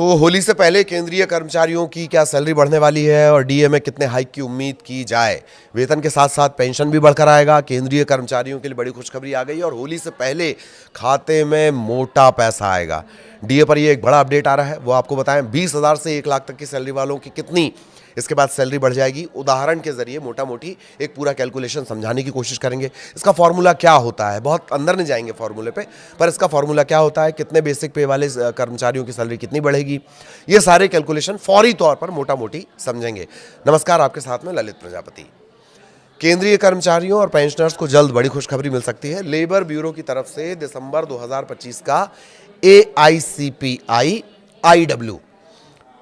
तो होली से पहले केंद्रीय कर्मचारियों की क्या सैलरी बढ़ने वाली है और डीए में कितने हाइक की उम्मीद की जाए। वेतन के साथ साथ पेंशन भी बढ़कर आएगा। केंद्रीय कर्मचारियों के लिए बड़ी खुशखबरी आ गई और होली से पहले खाते में मोटा पैसा आएगा। डीए पर ये एक बड़ा अपडेट आ रहा है, वो आपको बताएं। 20,000 से 1 लाख तक की सैलरी वालों की कितनी इसके बाद सैलरी बढ़ जाएगी, उदाहरण के जरिए मोटा मोटी एक पूरा कैलकुलेशन समझाने की कोशिश करेंगे। इसका फॉर्मूला क्या होता है, बहुत अंदर नहीं जाएंगे फॉर्मूले पे, पर इसका फॉर्मूला क्या होता है, कितने बेसिक पे वाले कर्मचारियों की सैलरी कितनी बढ़ेगी, ये सारे कैलकुलेशन फौरी तौर पर मोटा मोटी समझेंगे। नमस्कार, आपके साथ में ललित प्रजापति। केंद्रीय कर्मचारियों और पेंशनर्स को जल्द बड़ी खुशखबरी मिल सकती है। लेबर ब्यूरो की तरफ से दिसंबर 2025 का AICPI IW,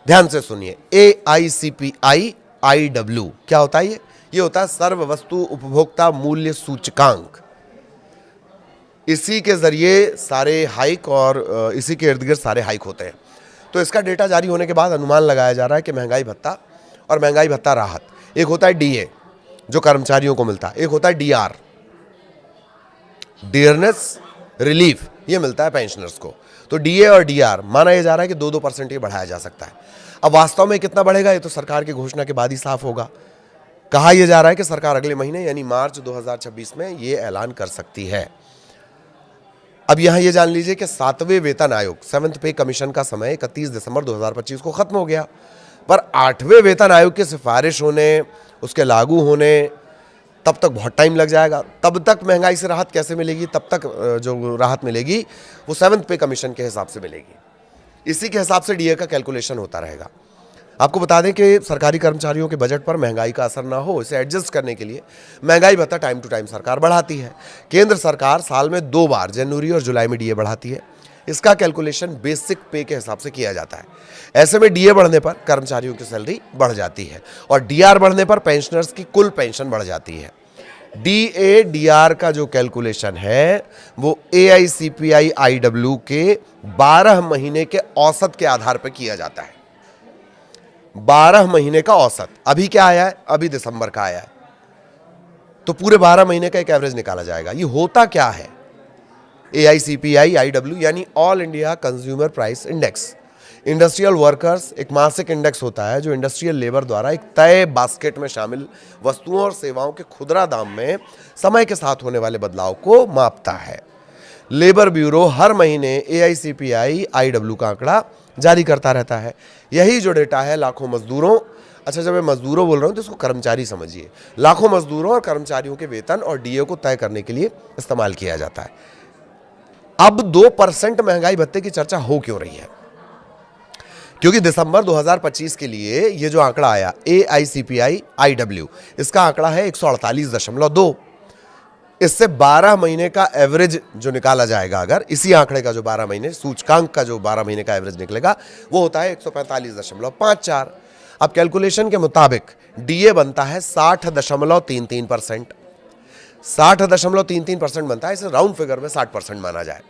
ध्यान से सुनिए, AICPI IW क्या होता है? ये होता है सर्व वस्तु उपभोक्ता मूल्य सूचकांक। इसी के जरिए सारे हाइक और इसी के इर्द गिर्द सारे हाइक होते हैं। तो इसका डेटा जारी होने के बाद अनुमान लगाया जा रहा है कि महंगाई भत्ता और महंगाई भत्ता राहत, एक होता है DA जो कर्मचारियों को मिलता है, एक होता है DR डियरनेस रिलीफ, ये मिलता है पेंशनर्स को। तो DA और DR माना यह जा रहा है कि 2-2% ये बढ़ाया जा सकता है। अब वास्तव में कितना बढ़ेगा ये तो सरकार की घोषणा के बाद ही साफ होगा। कहा यह जा रहा है कि सरकार अगले महीने यानी मार्च 2026 में ये ऐलान कर सकती है। अब यहां ये जान लीजिए कि 7वें वेतन आयोग 7th पे कमीशन का समय 31 दिसंबर 2025 को खत्म हो गया, पर 8वें वेतन आयोग की सिफारिश होने, उसके लागू होने तब तक बहुत टाइम लग जाएगा। तब तक महंगाई से राहत कैसे मिलेगी? तब तक जो राहत मिलेगी वो 7th पे कमीशन के हिसाब से मिलेगी। इसी के हिसाब से डीए का कैलकुलेशन होता रहेगा। आपको बता दें कि सरकारी कर्मचारियों के बजट पर महंगाई का असर ना हो, इसे एडजस्ट करने के लिए महंगाई भत्ता टाइम टू टाइम सरकार बढ़ाती है। केंद्र सरकार साल में 2 बार जनवरी और जुलाई में डीए बढ़ाती है। इसका कैलकुलेशन बेसिक पे के हिसाब से किया जाता है। ऐसे में डीए बढ़ने पर कर्मचारियों की सैलरी बढ़ जाती है और डीआर बढ़ने पर पेंशनर्स की कुल पेंशन बढ़ जाती है। DA-DR का जो कैलकुलेशन है वो AICPI IW के 12 महीने के औसत के आधार पर किया जाता है। 12 महीने का औसत अभी क्या आया है? अभी दिसंबर का आया है, तो पूरे 12 महीने का एक एवरेज निकाला जाएगा। ये होता क्या है? AICPI IW यानी all India consumer price index. Industrial workers एक मासिक इंडेक्स होता है जो इंडस्ट्रियल लेबर द्वारा एक तय बास्केट में शामिल वस्तुओं और सेवाओं के खुदरा दाम में समय के साथ होने वाले बदलाव को मापता है। लेबर ब्यूरो हर महीने AICPI IW का आंकड़ा जारी करता रहता है। यही जो डेटा है लाखों मजदूरों, अच्छा जब मैं मजदूरों बोल रहा हूं तो इसको कर्मचारी समझिए, लाखों मजदूरों और कर्मचारियों के वेतन और डीए को तय करने के लिए इस्तेमाल किया जाता है। अब 2% महंगाई भत्ते की चर्चा हो क्यों रही है? क्योंकि दिसंबर 2025 के लिए ये जो आंकड़ा आया AICPI IW, इसका आंकड़ा है 148.2। इससे 12 महीने का एवरेज जो निकाला जाएगा, अगर इसी आंकड़े का जो 12 महीने सूचकांक का जो 12 महीने का एवरेज निकलेगा वो होता है 145.54। अब कैलकुलेशन के मुताबिक डीए बनता है 60.33%। 60.33% बनता है, इसे राउंड फिगर में 60% माना जाए।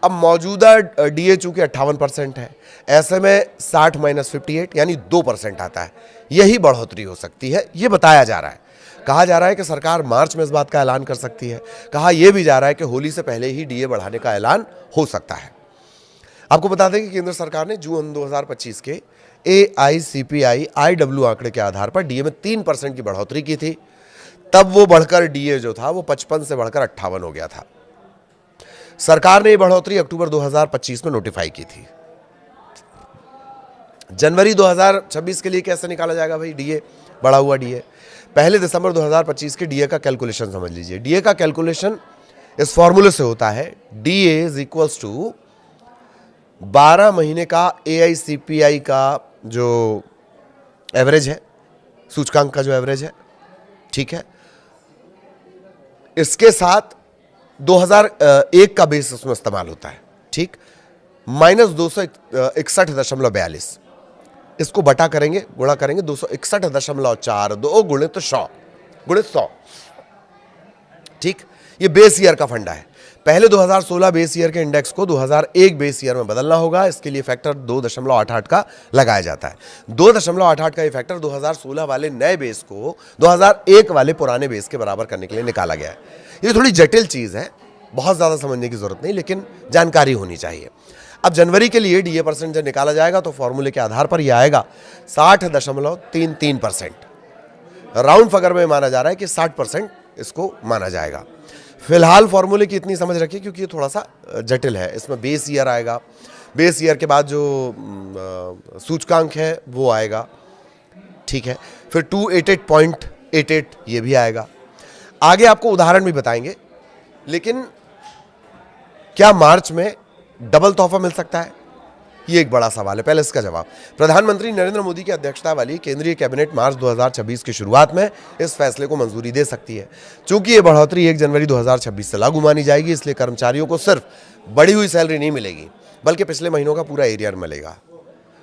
अब मौजूदा डीए चूंकि 58% है, ऐसे में 60 - 58 यानी 2% आता है। यही बढ़ोतरी हो सकती है, ये बताया जा रहा है। कहा जा रहा है कि सरकार मार्च में इस बात का ऐलान कर सकती है। कहा यह भी जा रहा है कि होली से पहले ही डीए बढ़ाने का ऐलान हो सकता है। आपको बता दें कि केंद्र सरकार ने जून 2025 के AICPI IW आंकड़े के आधार पर डीए में 3% की बढ़ोतरी की थी। तब वो बढ़कर डीए जो था वो 55 से बढ़कर 58 हो गया था। सरकार ने ये बढ़ोतरी अक्टूबर 2025 में नोटिफाई की थी। जनवरी 2026 के लिए कैसे निकाला जाएगा भाई डीए, बढ़ा हुआ डीए? पहले दिसंबर 2025 के डीए का कैलकुलेशन समझ लीजिए। डीए का कैलकुलेशन इस फॉर्मूले से होता है, DA इक्वल्स टू 12 महीने का AICPI का जो एवरेज है, सूचकांक का जो एवरेज है, ठीक है, इसके साथ 2001 का बेस उसमें इस्तेमाल होता है, ठीक, माइनस 261.42। इसको बटा करेंगे, गुणा करेंगे 261.42 गुणित 100, ठीक। ये बेस ईयर का फंडा है। पहले 2016 बेस ईयर के इंडेक्स को 2001 बेस ईयर में बदलना होगा। इसके लिए फैक्टर 2.88 का लगाया जाता है। 2.88 का ये फैक्टर 2016 वाले नए बेस को 2001 वाले पुराने बेस के बराबर करने के लिए निकाला गया है। ये थोड़ी जटिल चीज़ है, बहुत ज़्यादा समझने की जरूरत नहीं, लेकिन जानकारी होनी चाहिए। अब जनवरी के लिए डीए परसेंट जब निकाला जाएगा तो फॉर्मूले के आधार पर यह आएगा 60.33%। राउंड फिगर में माना जा रहा है कि 60% इसको माना जाएगा। फिलहाल फॉर्मूले की इतनी समझ रखिए क्योंकि ये थोड़ा सा जटिल है। इसमें बेस ईयर आएगा, बेस ईयर के बाद जो सूचकांक है वो आएगा, ठीक है। फिर 288.88 ये भी आएगा। आगे आपको उदाहरण भी बताएंगे। लेकिन क्या मार्च में डबल तोहफा मिल सकता है? ये एक बड़ा सवाल है। पहले इसका जवाब, प्रधानमंत्री नरेंद्र मोदी की अध्यक्षता वाली केंद्रीय कैबिनेट मार्च 2026 की शुरुआत में इस फैसले को मंजूरी दे सकती है। चूंकि ये बढ़ोतरी 1 जनवरी 2026 से लागू मानी जाएगी, इसलिए कर्मचारियों को सिर्फ बढ़ी हुई सैलरी नहीं मिलेगी बल्कि पिछले महीनों का पूरा एरियर मिलेगा।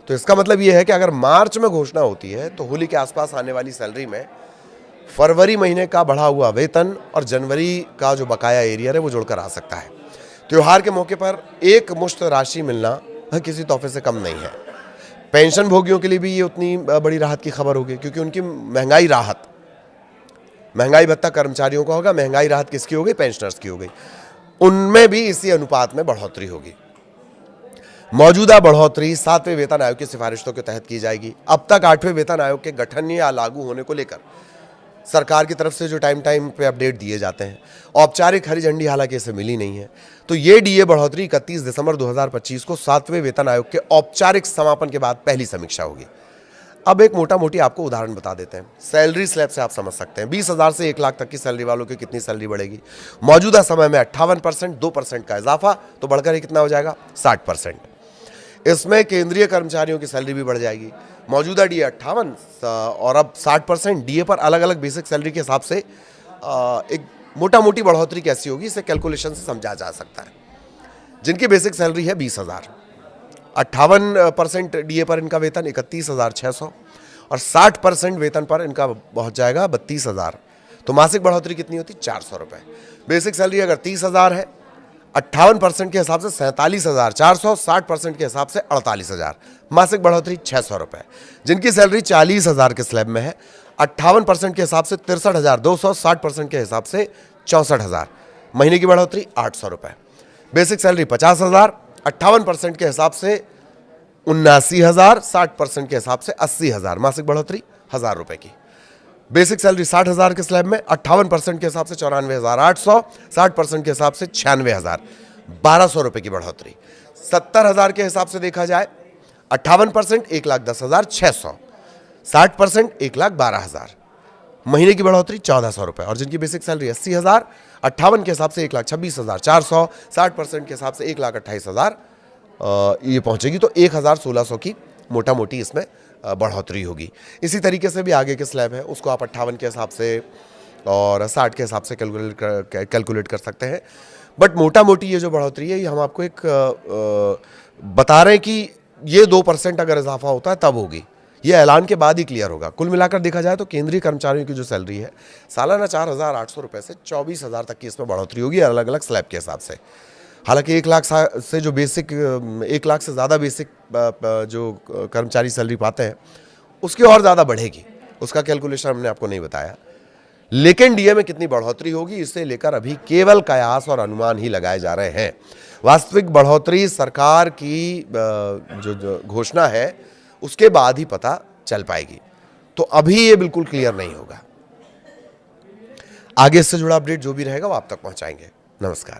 तो इसका मतलब ये है कि अगर मार्च में घोषणा होती है तो होली के आसपास आने वाली सैलरी में फरवरी महीने का बढ़ा हुआ वेतन और जनवरी का जो बकाया एरियर है वो जुड़कर आ सकता है। त्योहार के मौके पर एक मुश्त राशि मिलना किसी तोहफे से कम नहीं है। पेंशन भोगियों के लिए भी ये उतनी बड़ी राहत की खबर होगी क्योंकि उनकी महंगाई भत्ता कर्मचारियों का होगा, महंगाई राहत किसकी हो गई? पेंशनर्स की हो गई। उनमें भी इसी अनुपात में बढ़ोतरी होगी। मौजूदा बढ़ोतरी 7वें वेतन आयोग की सिफारिशों के तहत की जाएगी। अब तक 8वें वेतन आयोग के गठन या लागू होने को लेकर सरकार की तरफ से जो टाइम पे अपडेट दिए जाते हैं, औपचारिक हरी झंडी हालांकि इसे मिली नहीं है। तो ये डीए बढ़ोतरी 31 दिसंबर 2025 को 7वें वेतन आयोग के औपचारिक समापन के बाद पहली समीक्षा होगी। अब एक मोटा मोटी आपको उदाहरण बता देते हैं। सैलरी स्लैब से आप समझ सकते हैं 20,000 से 1 लाख तक की सैलरी वालों की कितनी सैलरी बढ़ेगी। मौजूदा समय में 58%, 2% का इजाफा तो बढ़कर ये कितना हो जाएगा? 60%। इसमें केंद्रीय कर्मचारियों की सैलरी भी बढ़ जाएगी। मौजूदा डीए 58 और अब 60%। डीए पर अलग अलग बेसिक सैलरी के हिसाब से एक मोटा मोटी बढ़ोतरी कैसी होगी इसे कैलकुलेशन से समझा जा सकता है। जिनकी बेसिक सैलरी है 20,000, 58% डीए पर इनका वेतन 31,600 और 60% वेतन पर इनका पहुंच जाएगा 32,000। तो मासिक बढ़ोतरी कितनी होती? 400 रुपये। बेसिक सैलरी अगर 30,000 है, 58% के हिसाब से 47,400, 60% के हिसाब से 48,000, मासिक बढ़ोतरी 600 रुपये। जिनकी सैलरी 40,000 के स्लैब में है, 58% के हिसाब से 63,200, 60% के हिसाब से 64,000, महीने की बढ़ोतरी 800 रुपये। बेसिक सैलरी 50,000, 58% के हिसाब से 79,000, 60% के हिसाब से 80,000, मासिक बढ़ोतरी 1,000 रुपये की। बेसिक सैलरी 60,000 के स्लैब में, 58% के हिसाब से 94,800, 60% के हिसाब से 96,000, 1,200 रुपये की बढ़ोतरी। 70,000 के हिसाब से देखा जाए, 58% 1,10,600, 60% 1,12,000, महीने की बढ़ोतरी 1,400 रुपये। और जिनकी बेसिक सैलरी 80,000, 58 के हिसाब से 1,26,400, 60% के हिसाब से 1,28,000 ये पहुंचेगी। तो 1,1600 की मोटा मोटी इसमें बढ़ोतरी होगी। इसी तरीके से भी आगे के स्लैब है उसको आप 58 के हिसाब से और 60 के हिसाब से कैलकुलेट कर सकते हैं। बट मोटा मोटी ये जो बढ़ोतरी है ये हम आपको एक बता रहे हैं कि ये 2% अगर इजाफा होता है तब होगी। ये ऐलान के बाद ही क्लियर होगा। कुल मिलाकर देखा जाए तो केंद्रीय कर्मचारियों की जो सैलरी है सालाना 4,800 रुपये से 24,000 तक की इसमें बढ़ोतरी होगी अलग अलग स्लैब के हिसाब से। हालांकि 1 लाख से जो बेसिक 1 लाख से ज़्यादा बेसिक जो कर्मचारी सैलरी पाते हैं उसकी और ज़्यादा बढ़ेगी, उसका कैलकुलेशन हमने आपको नहीं बताया। लेकिन डीए में कितनी बढ़ोतरी होगी इसे लेकर अभी केवल कयास और अनुमान ही लगाए जा रहे हैं। वास्तविक बढ़ोतरी सरकार की जो घोषणा है उसके बाद ही पता चल पाएगी। तो अभी ये बिल्कुल क्लियर नहीं होगा। आगे इससे जुड़ा अपडेट जो भी रहेगा वो आप तक पहुंचाएंगे। नमस्कार।